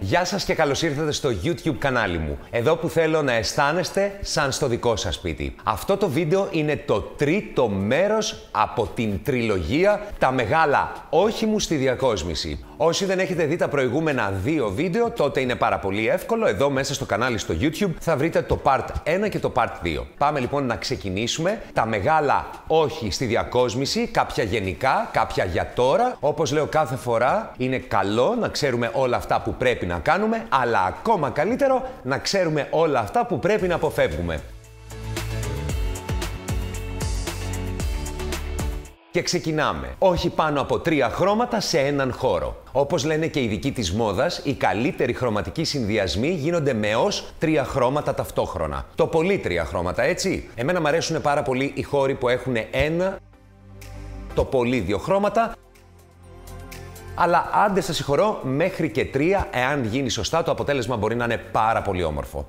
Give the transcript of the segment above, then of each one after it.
Γεια σας και καλώς ήρθατε στο YouTube κανάλι μου. Εδώ που θέλω να αισθάνεστε σαν στο δικό σας σπίτι. Αυτό το βίντεο είναι το τρίτο μέρος από την τριλογία «Τα μεγάλα όχι μου στη διακόσμηση». Όσοι δεν έχετε δει τα προηγούμενα δύο βίντεο, τότε είναι πάρα πολύ εύκολο. Εδώ μέσα στο κανάλι στο YouTube θα βρείτε το Part 1 και το Part 2. Πάμε λοιπόν να ξεκινήσουμε. Τα μεγάλα όχι στη διακόσμηση, κάποια γενικά, κάποια για τώρα. Όπως λέω κάθε φορά, είναι καλό να ξέρουμε όλα αυτά που πρέπει να κάνουμε, αλλά ακόμα καλύτερο να ξέρουμε όλα αυτά που πρέπει να αποφεύγουμε. Και ξεκινάμε. Όχι πάνω από 3 χρώματα σε έναν χώρο. Όπως λένε και οι ειδικοί της μόδας, οι καλύτεροι χρωματικοί συνδυασμοί γίνονται με ως 3 χρώματα ταυτόχρονα. Το πολύ 3 χρώματα, έτσι. Εμένα μου αρέσουν πάρα πολύ οι χώροι που έχουν 1, το πολύ 2 χρώματα. Αλλά άντε σας συγχωρώ, μέχρι και 3, εάν γίνει σωστά, το αποτέλεσμα μπορεί να είναι πάρα πολύ όμορφο.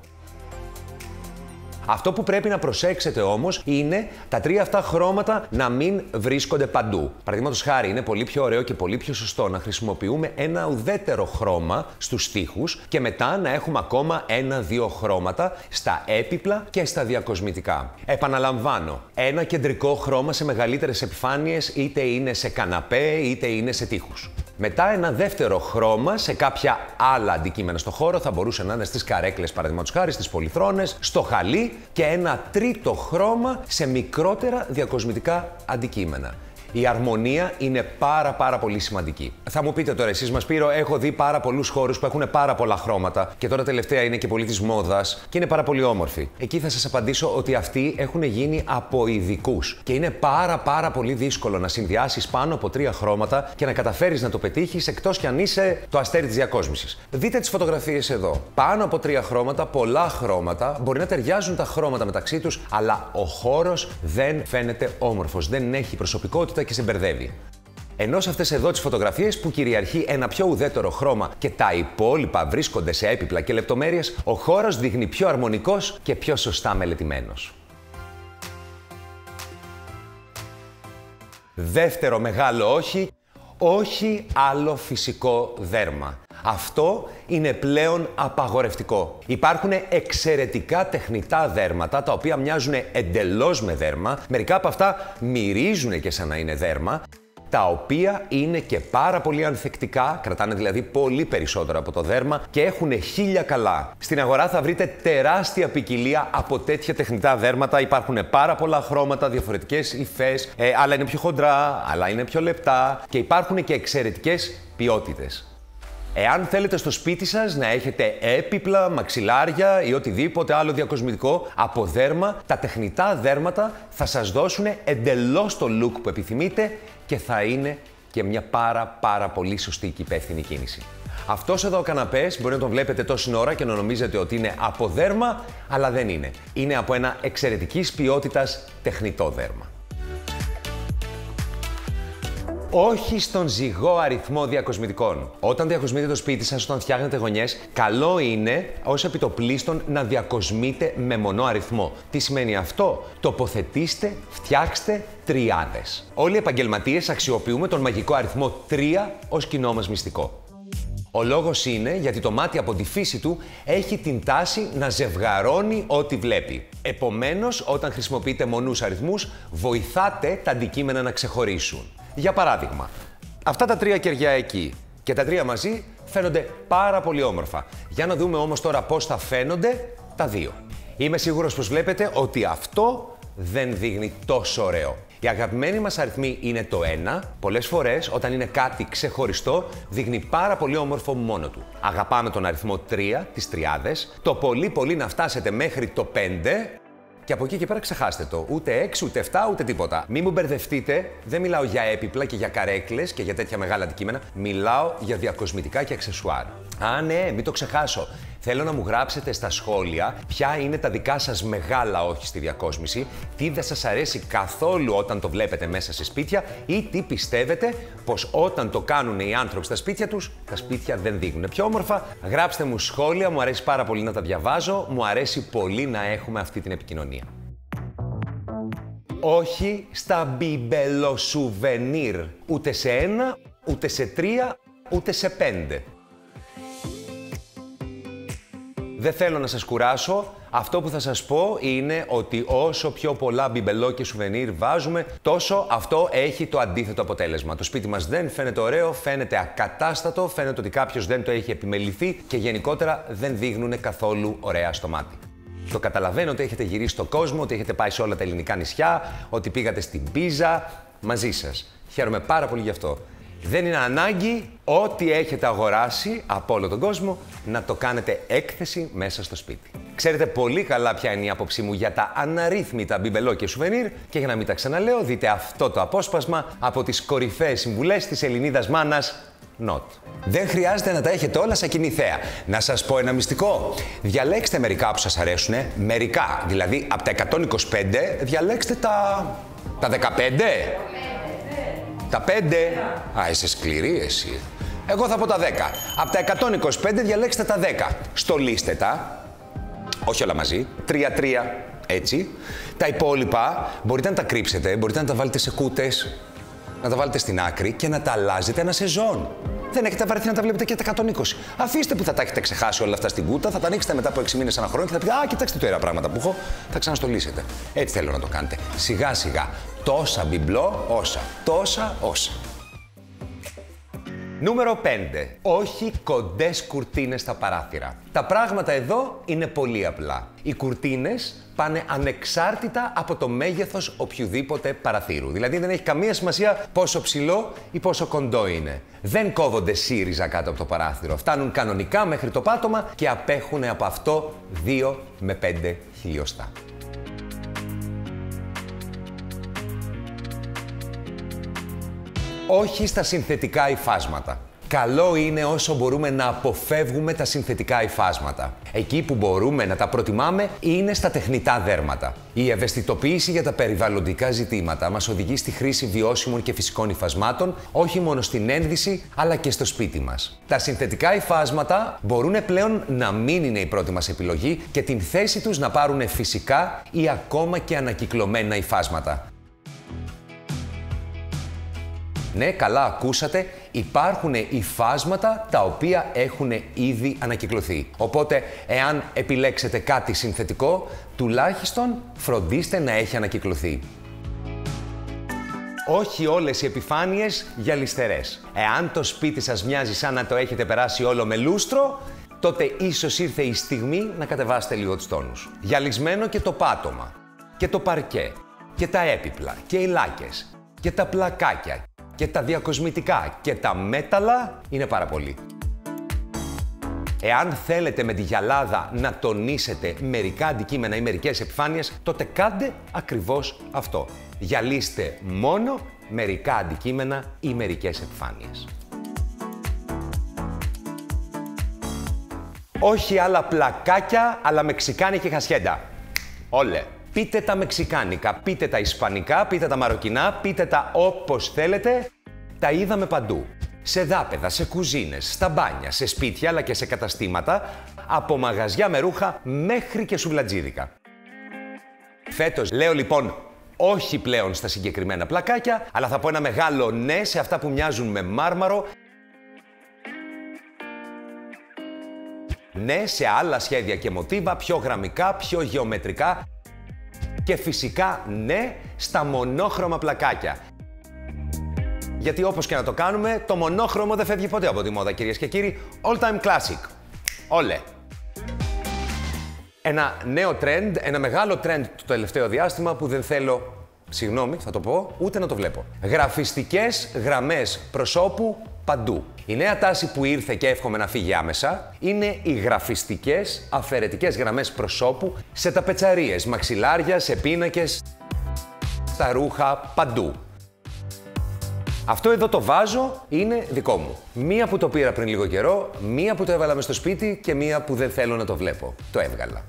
Αυτό που πρέπει να προσέξετε όμως είναι τα 3 αυτά χρώματα να μην βρίσκονται παντού. Παραδείγματος χάρη, είναι πολύ πιο ωραίο και πολύ πιο σωστό να χρησιμοποιούμε ένα ουδέτερο χρώμα στους στίχους και μετά να έχουμε ακόμα 1-2 χρώματα στα έπιπλα και στα διακοσμητικά. Επαναλαμβάνω, ένα κεντρικό χρώμα σε μεγαλύτερες επιφάνειες, είτε είναι σε καναπέ είτε είναι σε τοίχους. Μετά ένα δεύτερο χρώμα σε κάποια άλλα αντικείμενα στο χώρο, θα μπορούσε να είναι στις καρέκλες παραδείγματος χάρη, στις πολυθρόνες, στο χαλί, και ένα τρίτο χρώμα σε μικρότερα διακοσμητικά αντικείμενα. Η αρμονία είναι πάρα πολύ σημαντική. Θα μου πείτε τώρα εσείς, Σπύρο, έχω δει πάρα πολλούς χώρους που έχουν πάρα πολλά χρώματα και τώρα τελευταία είναι και πολύ της μόδας και είναι πάρα πολύ όμορφοι. Εκεί θα σας απαντήσω ότι αυτοί έχουν γίνει από ειδικούς και είναι πάρα πολύ δύσκολο να συνδυάσεις πάνω από 3 χρώματα και να καταφέρεις να το πετύχεις, εκτός κι αν είσαι το αστέρι της διακόσμησης. Δείτε τις φωτογραφίες εδώ. Πάνω από 3 χρώματα, πολλά χρώματα, μπορεί να ταιριάζουν τα χρώματα μεταξύ τους, αλλά ο χώρος δεν φαίνεται όμορφος, δεν έχει προσωπικότητα και σε μπερδεύει. Ενώ σε αυτές εδώ τις φωτογραφίες που κυριαρχεί ένα πιο ουδέτερο χρώμα και τα υπόλοιπα βρίσκονται σε έπιπλα και λεπτομέρειες, ο χώρος δείχνει πιο αρμονικός και πιο σωστά μελετημένος. Δεύτερο μεγάλο όχι, όχι άλλο φυσικό δέρμα. Αυτό είναι πλέον απαγορευτικό. Υπάρχουν εξαιρετικά τεχνητά δέρματα, τα οποία μοιάζουν εντελώς με δέρμα. Μερικά από αυτά μυρίζουν και σαν να είναι δέρμα, τα οποία είναι και πάρα πολύ ανθεκτικά, κρατάνε δηλαδή πολύ περισσότερο από το δέρμα και έχουν 1000 καλά. Στην αγορά θα βρείτε τεράστια ποικιλία από τέτοια τεχνητά δέρματα. Υπάρχουν πάρα πολλά χρώματα, διαφορετικές υφές, άλλα είναι πιο χοντρά, άλλα είναι πιο λεπτά και υπάρχουν και εξαιρετικές ποιότητες. Εάν θέλετε στο σπίτι σας να έχετε έπιπλα, μαξιλάρια ή οτιδήποτε άλλο διακοσμητικό από δέρμα, τα τεχνητά δέρματα θα σας δώσουν εντελώς το look που επιθυμείτε και θα είναι και μια πάρα πολύ σωστή και υπεύθυνη κίνηση. Αυτός εδώ ο καναπές μπορεί να τον βλέπετε τόση ώρα και να νομίζετε ότι είναι από δέρμα, αλλά δεν είναι. Είναι από ένα εξαιρετικής ποιότητας τεχνητό δέρμα. Όχι στον ζυγό αριθμό διακοσμητικών. Όταν διακοσμείτε το σπίτι σας, όταν φτιάχνετε γωνιές, καλό είναι ως επιτοπλίστων να διακοσμείτε με μονό αριθμό. Τι σημαίνει αυτό? Τοποθετήστε, φτιάξτε τριάδες. Όλοι οι επαγγελματίες αξιοποιούμε τον μαγικό αριθμό 3 ως κοινό μας μυστικό. Ο λόγος είναι γιατί το μάτι από τη φύση του έχει την τάση να ζευγαρώνει ό,τι βλέπει. Επομένως, όταν χρησιμοποιείτε μονούς αριθμούς, βοηθάτε τα αντικείμενα να ξεχωρίσουν. Για παράδειγμα, αυτά τα 3 κεριά εκεί και τα 3 μαζί φαίνονται πάρα πολύ όμορφα. Για να δούμε όμως τώρα πώς θα φαίνονται τα 2. Είμαι σίγουρος πως βλέπετε ότι αυτό δεν δείχνει τόσο ωραίο. Η αγαπημένη μας αριθμή είναι το 1. Πολλές φορές, όταν είναι κάτι ξεχωριστό, δείχνει πάρα πολύ όμορφο μόνο του. Αγαπάμε τον αριθμό 3, τις τριάδες. Το πολύ να φτάσετε μέχρι το 5. Και από εκεί και πέρα ξεχάστε το. Ούτε 6, ούτε 7, ούτε τίποτα. Μην μου μπερδευτείτε, δεν μιλάω για έπιπλα και για καρέκλες και για τέτοια μεγάλα αντικείμενα. Μιλάω για διακοσμητικά και αξεσουάρ. Α, ναι, μην το ξεχάσω. Θέλω να μου γράψετε στα σχόλια ποια είναι τα δικά σας μεγάλα όχι στη διακόσμηση, τι δεν σας αρέσει καθόλου όταν το βλέπετε μέσα σε σπίτια ή τι πιστεύετε πως όταν το κάνουν οι άνθρωποι στα σπίτια τους, τα σπίτια δεν δείχνουν πιο όμορφα. Γράψτε μου σχόλια, μου αρέσει πάρα πολύ να τα διαβάζω, μου αρέσει πολύ να έχουμε αυτή την επικοινωνία. Όχι στα μπιμπελοσουβενίρ, ούτε σε 1, ούτε σε 3, ούτε σε 5. Δεν θέλω να σας κουράσω. Αυτό που θα σας πω είναι ότι όσο πιο πολλά μπιμπελό και σουβενίρ βάζουμε, τόσο αυτό έχει το αντίθετο αποτέλεσμα. Το σπίτι μας δεν φαίνεται ωραίο, φαίνεται ακατάστατο, φαίνεται ότι κάποιος δεν το έχει επιμεληθεί και γενικότερα δεν δείχνουν καθόλου ωραία στο μάτι. Το καταλαβαίνω ότι έχετε γυρίσει στον κόσμο, ότι έχετε πάει σε όλα τα ελληνικά νησιά, ότι πήγατε στην Πίζα, μαζί σας. Χαίρομαι πάρα πολύ γι' αυτό. Δεν είναι ανάγκη ό,τι έχετε αγοράσει από όλο τον κόσμο να το κάνετε έκθεση μέσα στο σπίτι. Ξέρετε πολύ καλά ποια είναι η άποψή μου για τα αναρρύθμιτα μπιμπελό και σουβενίρ και για να μην τα ξαναλέω, δείτε αυτό το απόσπασμα από τις κορυφαίες συμβουλές της Ελληνίδας μάνας Not. Δεν χρειάζεται να τα έχετε όλα σαν κοινή θέα. Να σας πω ένα μυστικό. Διαλέξτε μερικά που σας αρέσουν, μερικά. Δηλαδή, από τα 125, διαλέξτε τα 15. Τα 5. Α, είσαι σκληρή εσύ. Εγώ θα πω τα 10. Από τα 125 διαλέξτε τα 10. Στολίστε τα. Όχι όλα μαζί. 3-3. Έτσι. Τα υπόλοιπα μπορείτε να τα κρύψετε, μπορείτε να τα βάλετε σε κούτες, να τα βάλετε στην άκρη και να τα αλλάζετε ένα σεζόν. Δεν έχετε βαρεθεί να τα βλέπετε και τα 120. Αφήστε που θα τα έχετε ξεχάσει όλα αυτά στην κούτα, θα τα ανοίξετε μετά από 6 μήνες, ένα χρόνο και θα πείτε: Α, κοιτάξτε τώρα πράγματα που έχω, θα ξαναστολίσετε. Έτσι θέλω να το κάνετε. Σιγά σιγά. Τόσα μπιμπλό, όσα. Τόσα, όσα. Νούμερο 5. Όχι κοντές κουρτίνες στα παράθυρα. Τα πράγματα εδώ είναι πολύ απλά. Οι κουρτίνες πάνε ανεξάρτητα από το μέγεθος οποιοδήποτε παραθύρου. Δηλαδή δεν έχει καμία σημασία πόσο ψηλό ή πόσο κοντό είναι. Δεν κόβονται σύριζα κάτω από το παράθυρο. Φτάνουν κανονικά μέχρι το πάτωμα και απέχουν από αυτό 2 με 5 χιλιοστά. Όχι στα συνθετικά υφάσματα. Καλό είναι όσο μπορούμε να αποφεύγουμε τα συνθετικά υφάσματα. Εκεί που μπορούμε να τα προτιμάμε είναι στα τεχνητά δέρματα. Η ευαισθητοποίηση για τα περιβαλλοντικά ζητήματα μας οδηγεί στη χρήση βιώσιμων και φυσικών υφασμάτων, όχι μόνο στην ένδυση, αλλά και στο σπίτι μας. Τα συνθετικά υφάσματα μπορούν πλέον να μην είναι η πρώτη μας επιλογή και την θέση τους να πάρουν φυσικά ή ακόμα και ανακυκλωμένα υφάσματα. Ναι, καλά ακούσατε, υπάρχουν υφάσματα τα οποία έχουν ήδη ανακυκλωθεί. Οπότε, εάν επιλέξετε κάτι συνθετικό, τουλάχιστον φροντίστε να έχει ανακυκλωθεί. Όχι όλες οι επιφάνειες γυαλιστερές. Εάν το σπίτι σας μοιάζει σαν να το έχετε περάσει όλο με λούστρο, τότε ίσως ήρθε η στιγμή να κατεβάσετε λίγο τους τόνους. Γυαλισμένο και το πάτωμα, και το παρκέ, και τα έπιπλα, και οι λάκες, και τα πλακάκια, και τα διακοσμητικά και τα μέταλλα είναι πάρα πολύ. Εάν θέλετε με τη γυαλάδα να τονίσετε μερικά αντικείμενα ή μερικές επιφάνειες, τότε κάντε ακριβώς αυτό. Γυαλίστε μόνο μερικά αντικείμενα ή μερικές επιφάνειες. Όχι άλλα πλακάκια, αλλά μεξικάνικη χασιέντα. Όλε. Πείτε τα μεξικάνικα, πείτε τα ισπανικά, πείτε τα μαροκινά, πείτε τα όπως θέλετε. Τα είδαμε παντού. Σε δάπεδα, σε κουζίνες, στα μπάνια, σε σπίτια αλλά και σε καταστήματα, από μαγαζιά με ρούχα μέχρι και σουβλατζίδικα. Φέτος λέω λοιπόν όχι πλέον στα συγκεκριμένα πλακάκια, αλλά θα πω ένα μεγάλο ναι σε αυτά που μοιάζουν με μάρμαρο. Ναι σε άλλα σχέδια και μοτίβα, πιο γραμμικά, πιο γεωμετρικά. Και φυσικά ναι στα μονόχρωμα πλακάκια. Γιατί όπως και να το κάνουμε, το μονόχρωμο δεν φεύγει ποτέ από τη μόδα, κυρίες και κύριοι. All time classic. Όλε. Ένα νέο trend, ένα μεγάλο trend το τελευταίο διάστημα που δεν θέλω, συγγνώμη, θα το πω, ούτε να το βλέπω. Γραφιστικές γραμμές προσώπου παντού. Η νέα τάση που ήρθε και εύχομαι να φύγει άμεσα είναι οι γραφιστικές αφαιρετικές γραμμές προσώπου σε ταπετσαρίες, μαξιλάρια, σε πίνακες, στα ρούχα, παντού. Αυτό εδώ το βάζω είναι δικό μου. Μία που το πήρα πριν λίγο καιρό, μία που το έβαλα μες στο σπίτι και μία που δεν θέλω να το βλέπω. Το έβγαλα.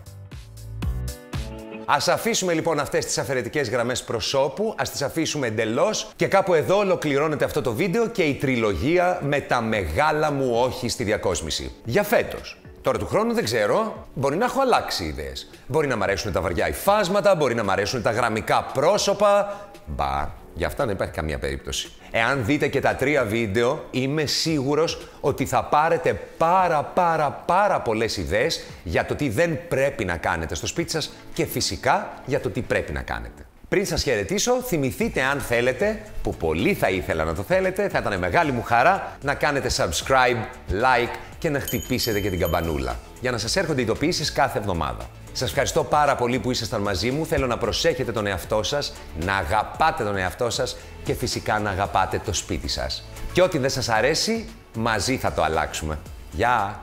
Ας αφήσουμε λοιπόν αυτές τις αφαιρετικές γραμμές προσώπου, ας τις αφήσουμε εντελώς και κάπου εδώ ολοκληρώνεται αυτό το βίντεο και η τριλογία με τα μεγάλα μου όχι στη διακόσμηση. Για φέτος. Τώρα του χρόνου δεν ξέρω, μπορεί να έχω αλλάξει ιδέες. Μπορεί να μ' αρέσουν τα βαριά υφάσματα, μπορεί να μ' αρέσουν τα γραμμικά πρόσωπα. Μπα, Γι' αυτό δεν υπάρχει καμία περίπτωση. Εάν δείτε και τα 3 βίντεο, είμαι σίγουρος ότι θα πάρετε πάρα πολλές ιδέες για το τι δεν πρέπει να κάνετε στο σπίτι σας και φυσικά για το τι πρέπει να κάνετε. Πριν σας χαιρετήσω, θυμηθείτε αν θέλετε, που πολύ θα ήθελα να το θέλετε, θα ήταν μεγάλη μου χαρά να κάνετε subscribe, like και να χτυπήσετε και την καμπανούλα, για να σας έρχονται ειδοποιήσεις κάθε εβδομάδα. Σας ευχαριστώ πάρα πολύ που ήσασταν μαζί μου. Θέλω να προσέχετε τον εαυτό σας, να αγαπάτε τον εαυτό σας και φυσικά να αγαπάτε το σπίτι σας. Και ό,τι δεν σας αρέσει, μαζί θα το αλλάξουμε. Γεια!